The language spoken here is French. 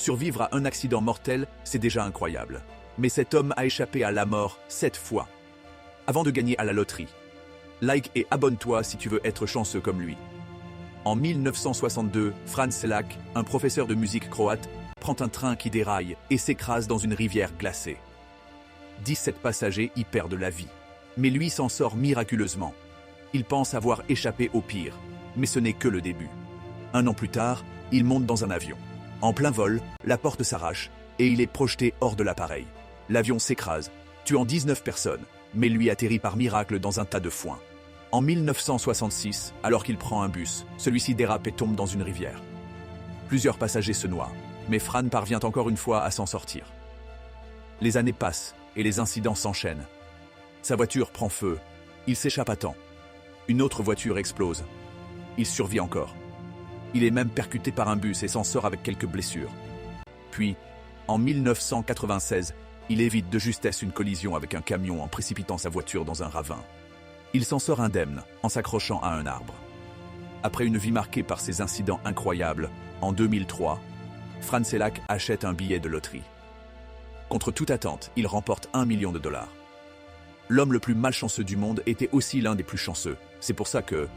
Survivre à un accident mortel, c'est déjà incroyable. Mais cet homme a échappé à la mort 7 fois. Avant de gagner à la loterie. Like et abonne-toi si tu veux être chanceux comme lui. En 1962, Franz Selak, un professeur de musique croate, prend un train qui déraille et s'écrase dans une rivière glacée. 17 passagers y perdent la vie. Mais lui s'en sort miraculeusement. Il pense avoir échappé au pire, mais ce n'est que le début. 1 an plus tard, il monte dans un avion. En plein vol, la porte s'arrache et il est projeté hors de l'appareil. L'avion s'écrase, tuant 19 personnes, mais lui atterrit par miracle dans un tas de foin. En 1966, alors qu'il prend un bus, celui-ci dérape et tombe dans une rivière. Plusieurs passagers se noient, mais Fran parvient encore une fois à s'en sortir. Les années passent et les incidents s'enchaînent. Sa voiture prend feu, il s'échappe à temps. Une autre voiture explose. Il survit encore. Il est même percuté par un bus et s'en sort avec quelques blessures. Puis, en 1996, il évite de justesse une collision avec un camion en précipitant sa voiture dans un ravin. Il s'en sort indemne en s'accrochant à un arbre. Après une vie marquée par ces incidents incroyables, en 2003, Franz Selak achète un billet de loterie. Contre toute attente, il remporte $1 million. L'homme le plus malchanceux du monde était aussi l'un des plus chanceux. C'est pour ça que,